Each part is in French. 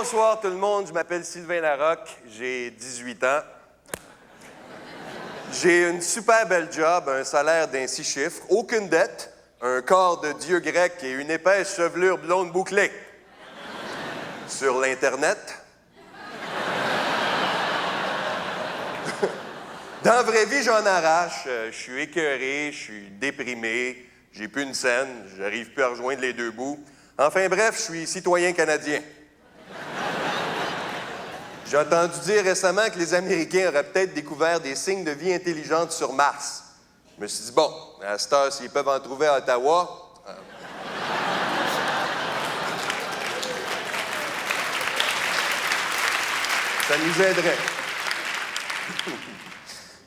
Bonsoir tout le monde, je m'appelle Sylvain Larocque, j'ai 18 ans. J'ai une super belle job, un salaire d'un 6 chiffres, aucune dette, un corps de dieu grec et une épaisse chevelure blonde bouclée. Sur l'Internet. Dans la vraie vie, j'en arrache. Je suis écœuré, je suis déprimé, j'ai plus une scène, j'arrive plus à rejoindre les deux bouts. Enfin bref, je suis citoyen canadien. J'ai entendu dire récemment que les Américains auraient peut-être découvert des signes de vie intelligente sur Mars. Je me suis dit, bon, à cette heure, s'ils peuvent en trouver à Ottawa... ça nous aiderait.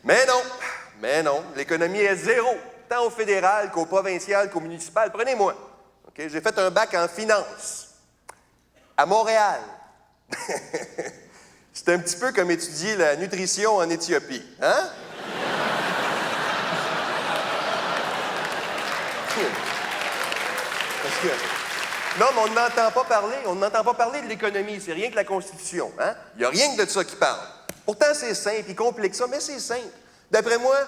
Mais non, l'économie est zéro, tant au fédéral qu'au provincial qu'au municipal. Prenez-moi. Okay? J'ai fait un bac en finance à Montréal. C'est un petit peu comme étudier la nutrition en Éthiopie, hein? Parce que... Non, mais on n'entend pas parler de l'économie, c'est rien que la Constitution, hein? Il n'y a rien que de ça qui parle. Pourtant, c'est simple, il complique ça, mais c'est simple. D'après moi,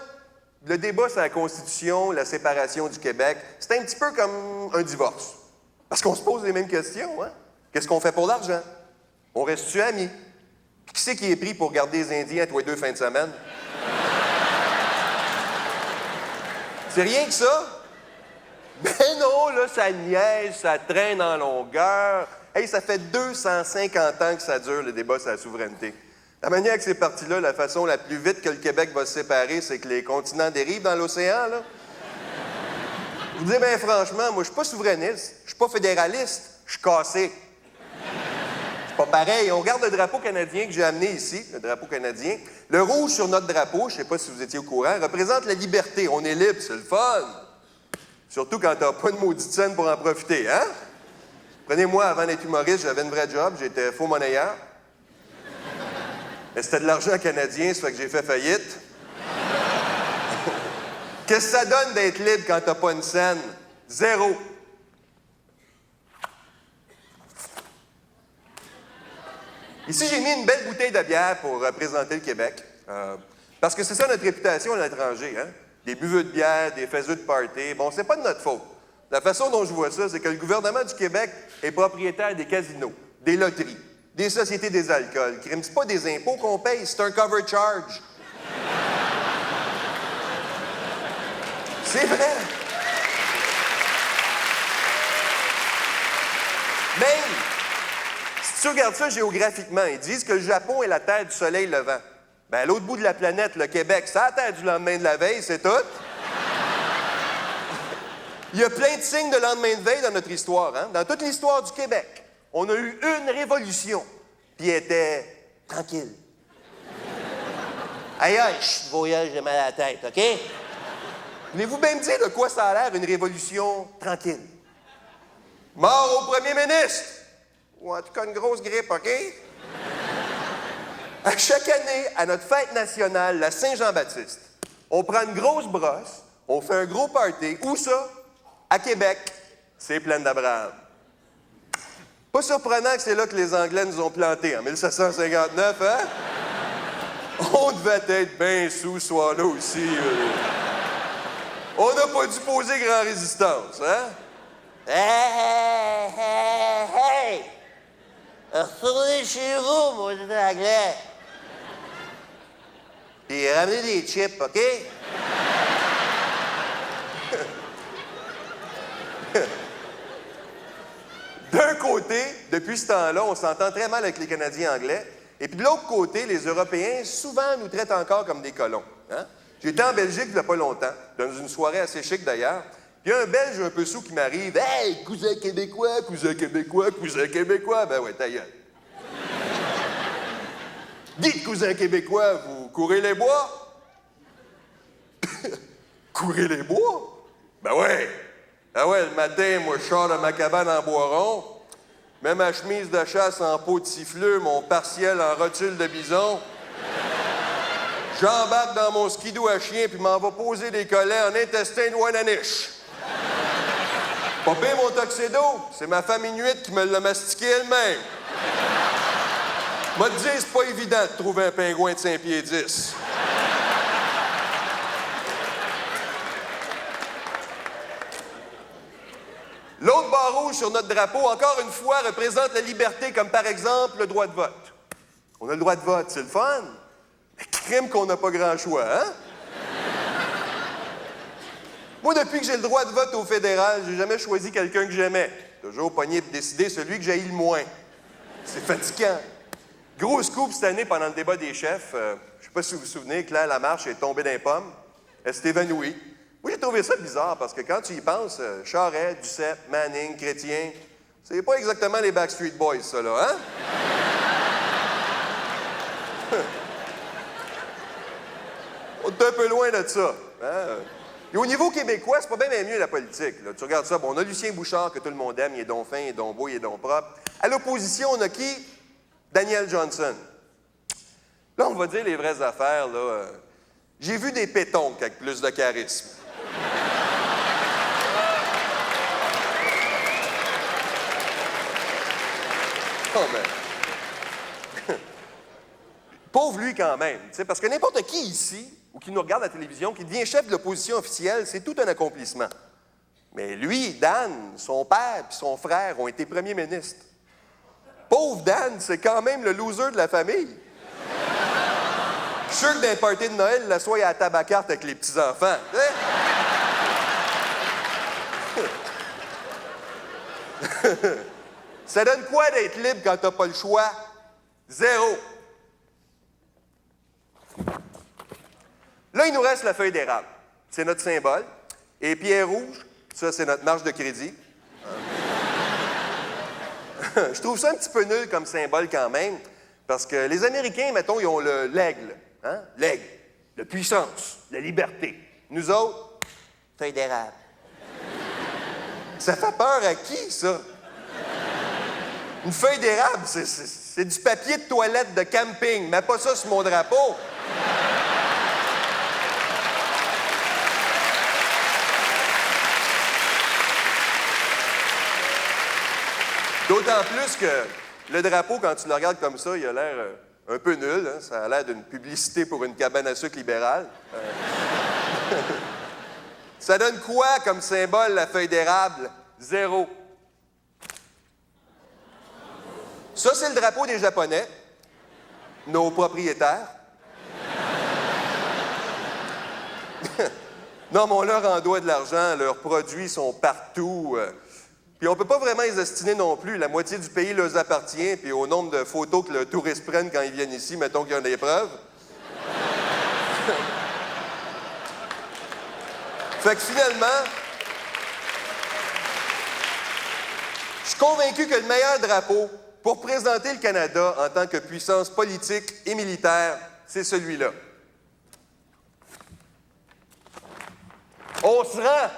le débat sur la Constitution, la séparation du Québec, c'est un petit peu comme un divorce. Parce qu'on se pose les mêmes questions, hein? Qu'est-ce qu'on fait pour l'argent? On reste-tu amis? Qui c'est qui est pris pour garder les Indiens à tous les 2 fins de semaine? C'est rien que ça? Ben non, là, ça niaise, ça traîne en longueur. Hey, ça fait 250 ans que ça dure, le débat sur la souveraineté. La manière que c'est parti là, la façon la plus vite que le Québec va se séparer, c'est que les continents dérivent dans l'océan, là. Je vous dis bien franchement, moi, je suis pas souverainiste, je suis pas fédéraliste, je suis cassé. C'est pas pareil. On regarde le drapeau canadien que j'ai amené ici, le drapeau canadien. Le rouge sur notre drapeau, je sais pas si vous étiez au courant, représente la liberté. On est libre, c'est le fun. Surtout quand t'as pas de maudite scène pour en profiter, hein? Prenez-moi, avant d'être humoriste, j'avais une vraie job, j'étais faux monnayeur. Mais c'était de l'argent canadien, ça fait que j'ai fait faillite. Qu'est-ce que ça donne d'être libre quand t'as pas une scène? Zéro. Ici, j'ai mis une belle bouteille de bière pour représenter le Québec. Parce que c'est ça notre réputation à l'étranger, hein? Des buveux de bière, des faiseux de party. Bon, c'est pas de notre faute. La façon dont je vois ça, c'est que le gouvernement du Québec est propriétaire des casinos, des loteries, des sociétés des alcools. C'est pas des impôts qu'on paye, c'est un cover charge. C'est vrai. Même, si tu regardes ça géographiquement, ils disent que le Japon est la terre du soleil levant. Ben, à l'autre bout de la planète, le Québec, c'est la terre du lendemain de la veille, c'est tout. Il y a plein de signes de lendemain de veille dans notre histoire, hein? Dans toute l'histoire du Québec, on a eu une révolution, puis elle était tranquille. Aïe, aïe, voyage, j'ai mal à la tête, OK? Voulez-vous bien me dire de quoi ça a l'air, une révolution tranquille? Mort au premier ministre! Ou en tout cas, une grosse grippe, OK? À chaque année, à notre fête nationale, la Saint-Jean-Baptiste, on prend une grosse brosse, on fait un gros party. Où ça? À Québec. C'est Plaine d'Abraham. Pas surprenant que c'est là que les Anglais nous ont plantés, en 1759, hein? On devait être bien sous ce soir-là aussi. On n'a pas dû poser grand résistance, hein? Hey, hey, hey! Retournez chez vous, mon Anglais. Puis ramenez des chips, OK? D'un côté, depuis ce temps-là, on s'entend très mal avec les Canadiens anglais. Et puis de l'autre côté, les Européens, souvent, nous traitent encore comme des colons. Hein? J'étais en Belgique il n'y a pas longtemps, dans une soirée assez chic d'ailleurs. Puis il y a un Belge un peu sous qui m'arrive. « Hey, cousin québécois, cousin québécois, cousin québécois! » Ben ouais, ta gueule. Dites, cousin québécois, vous courez les bois? Courez les bois? Ben ouais. Ah ouais, le matin, moi, je sors de ma cabane en bois rond, mets ma chemise de chasse en peau de siffleux, mon partiel en rotule de bison. J'embarque dans mon skidoo à chien puis m'en va poser des collets en intestin de Wananiche. Pas pire mon tuxedo, c'est ma femme inuite qui me l'a mastiqué elle-même. M'a dit, c'est pas évident de trouver un pingouin de 5 pieds 10. L'autre barre rouge sur notre drapeau, encore une fois, représente la liberté, comme par exemple le droit de vote. On a le droit de vote, c'est le fun. Mais crime qu'on n'a pas grand choix, hein? Moi, depuis que j'ai le droit de vote au fédéral, j'ai jamais choisi quelqu'un que j'aimais. Toujours pogné pour décider celui que j'haïs le moins. C'est fatigant. Gros scoop cette année pendant le débat des chefs. Je sais pas si vous vous souvenez, Claire Lamarche est tombée d'un pomme. Elle s'est évanouie. Moi, j'ai trouvé ça bizarre parce que quand tu y penses, Charest, Duceppe, Manning, Chrétien, c'est pas exactement les Backstreet Boys, ça, là, hein? On est un peu loin de ça. Hein? Et au niveau québécois, c'est pas bien mieux la politique. Là. Tu regardes ça, bon, on a Lucien Bouchard que tout le monde aime, il est donc fin, il est donc beau, il est donc propre. À l'opposition, on a qui? Daniel Johnson. Là, on va dire les vraies affaires, là. J'ai vu des pétoncles avec plus de charisme. Oh, ben. Pauvre lui quand même, tu sais, parce que n'importe qui ici, ou qui nous regarde à la télévision, qui devient chef de l'opposition officielle, c'est tout un accomplissement. Mais lui, Dan, son père et son frère ont été premiers ministres. Pauvre Dan, c'est quand même le loser de la famille. Je suis sûr que dans les parties de Noël, il l'assoit à la table à cartes avec les petits-enfants. Ça donne quoi d'être libre quand t'as pas le choix? Zéro. Là, il nous reste la feuille d'érable. C'est notre symbole. Et pierre rouge, ça, c'est notre marge de crédit. Je trouve ça un petit peu nul comme symbole quand même, parce que les Américains, mettons, ils ont l'aigle. Hein? L'aigle. La puissance, la liberté. Nous autres, Feuille d'érable. ça fait peur à qui, ça? Une feuille d'érable, c'est du papier de toilette de camping. Mets pas ça sur mon drapeau. D'autant plus que le drapeau, quand tu le regardes comme ça, il a l'air un peu nul. Hein? Ça a l'air d'une publicité pour une cabane à sucre libérale. Ça donne quoi comme symbole, la feuille d'érable? Zéro. Ça, c'est le drapeau des Japonais, nos propriétaires. Non, mais on leur en doit de l'argent. Leurs produits sont partout. Puis on peut pas vraiment les estimer non plus. La moitié du pays leur appartient, puis au nombre de photos que les touristes prennent quand ils viennent ici, mettons qu'il y a des preuves. Fait que finalement, je suis convaincu que le meilleur drapeau pour présenter le Canada en tant que puissance politique et militaire, c'est celui-là. On se rend!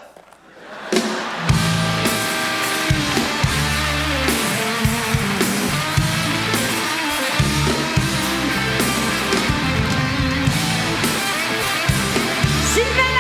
Sylvain